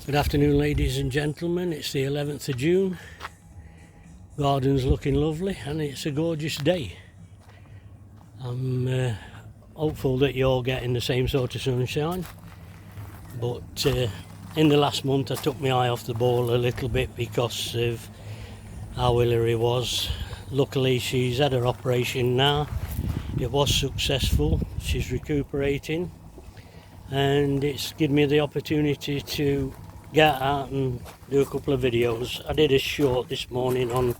Good afternoon, ladies and gentlemen. It's the 11th of June. Garden's looking lovely and it's a gorgeous day. I'm hopeful that you're all getting the same sort of sunshine, but in the last month I took my eye off the ball a little bit because of how Hillary was. Luckily she's had her operation now. It was successful. She's recuperating and it's given me the opportunity to get out and do a couple of videos. I did a short this morning on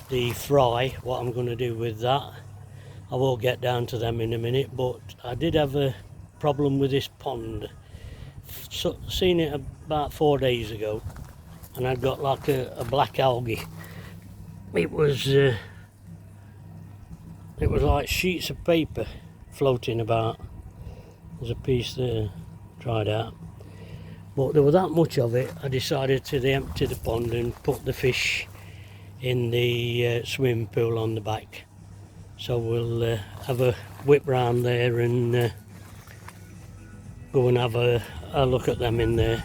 the fry, what I'm going to do with that. I will get down to them in a minute, but I did have a problem with this pond. Seen it about 4 days ago and I'd got like a black algae. It was like sheets of paper floating about. There's a piece there, tried out. But there was that much of it, I decided to empty the pond and put the fish in the swimming pool on the back. So we'll have a whip round there and go and have a look at them in there.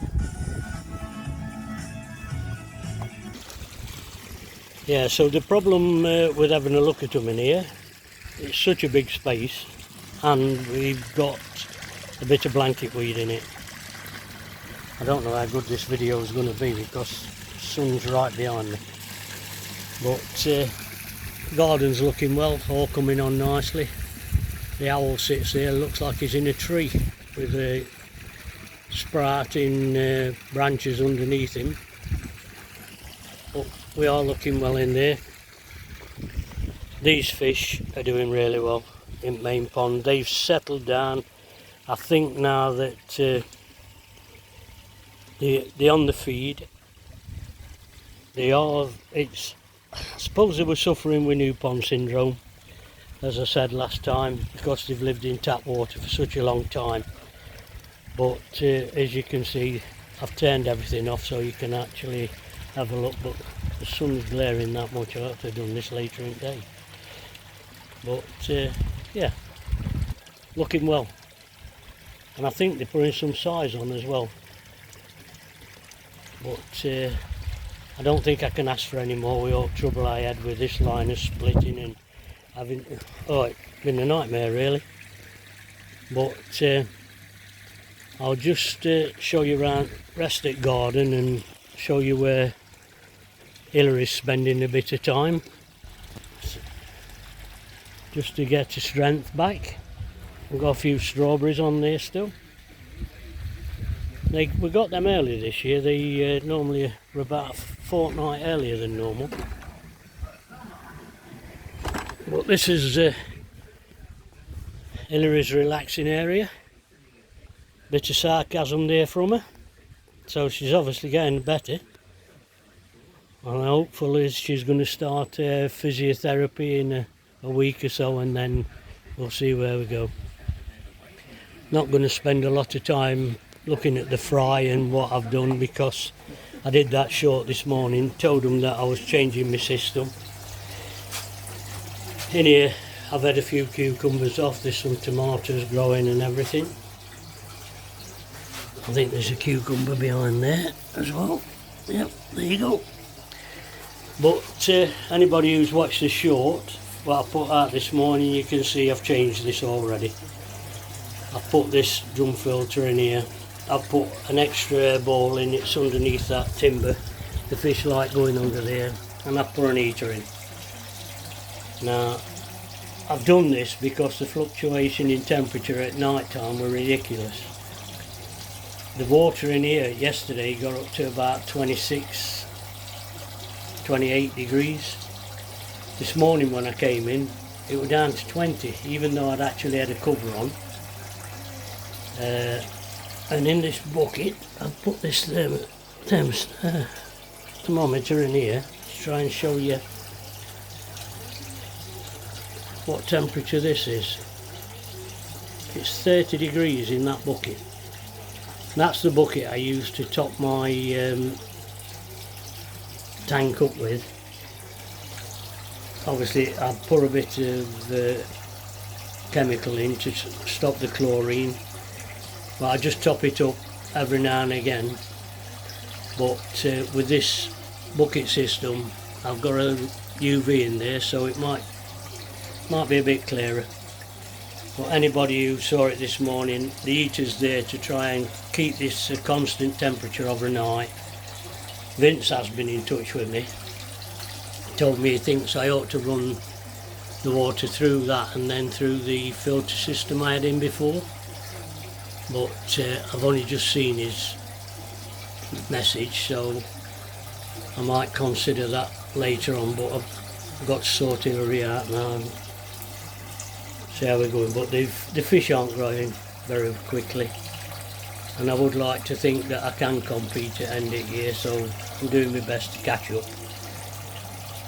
Yeah, so the problem with having a look at them in here, it's such a big space and we've got a bit of blanket weed in it. I don't know how good this video is going to be because the sun's right behind me. But garden's looking well, all coming on nicely. The owl sits there, looks like he's in a tree with the sprouting branches underneath him. But we are looking well in there. These fish are doing really well in main pond. They've settled down. I think now that they're on the feed. I suppose they were suffering with new pond syndrome, as I said last time, because they've lived in tap water for such a long time. But as you can see, I've turned everything off so you can actually have a look, but the sun's glaring that much. I ought to have done this later in the day. But yeah, looking well. And I think they're putting some size on as well. But I don't think I can ask for any more with all the trouble I had with this line of splitting and having, it's been a nightmare really. But I'll just show you around rest at garden and show you where Hillary's spending a bit of time, just to get her strength back. We've got a few strawberries on there still. We got them early this year. They normally were about a fortnight earlier than normal. But this is Hillary's relaxing area. Bit of sarcasm there from her. So she's obviously getting better. And hopefully she's going to start physiotherapy in a week or so, and then we'll see where we go. Not going to spend a lot of time looking at the fry and what I've done, because I did that short this morning, told them that I was changing my system. In here I've had a few cucumbers off, there's some tomatoes growing and everything. I think there's a cucumber behind there as well. Yep, there you go. But anybody who's watched the short, what I put out this morning, you can see I've changed this already. I put this drum filter in here. I've put an extra air bowl in, it's underneath that timber. The fish like going under there, and I've put an heater in. Now, I've done this because the fluctuation in temperature at night time were ridiculous. The water in here yesterday got up to about 26, 28 degrees. This morning when I came in, it was down to 20, even though I'd actually had a cover on. And in this bucket, I've put this thermometer in here to try and show you what temperature this is. It's 30 degrees in that bucket. That's the bucket I use to top my tank up with. Obviously I put a bit of chemical in to stop the chlorine, but I just top it up every now and again but with this bucket system I've got a UV in there, so it might be a bit clearer. But anybody who saw it this morning, the heater's there to try and keep this a constant temperature overnight. Vince has been in touch with me, told me he thinks I ought to run the water through that and then through the filter system I had in before, but I've only just seen his message, so I might consider that later on, but I've got to sort Hillary out now and see how we're going. But the fish aren't growing very quickly, and I would like to think that I can compete at end of year, so I'm doing my best to catch up.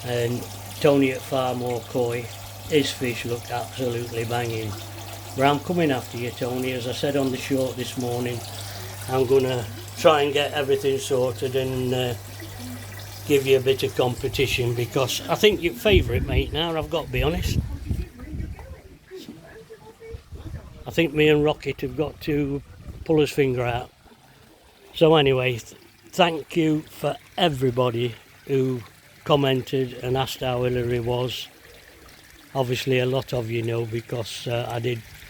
And Tony at Farmore Koi, his fish looked absolutely banging. But I'm coming after you, Tony. As I said on the short this morning, I'm going to try and get everything sorted and give you a bit of competition, because I think you're favourite, mate, now, I've got to be honest. I think me and Rocket have got to pull his finger out. So anyway, thank you for everybody who commented and asked how Hillary was. Obviously a lot of you know, because I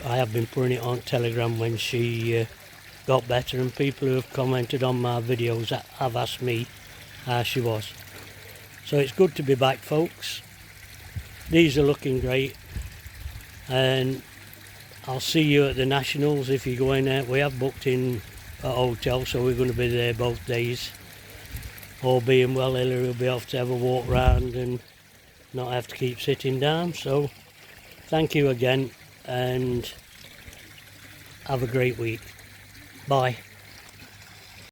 have been putting it on Telegram when she got better, and people who have commented on my videos have asked me how she was. So it's good to be back, folks. These are looking great, and I'll see you at the Nationals if you go in there. We have booked in a hotel, so we're going to be there both days. All being well, Hillary will be off to have a walk round and not have to keep sitting down. So thank you again, and have a great week. Bye.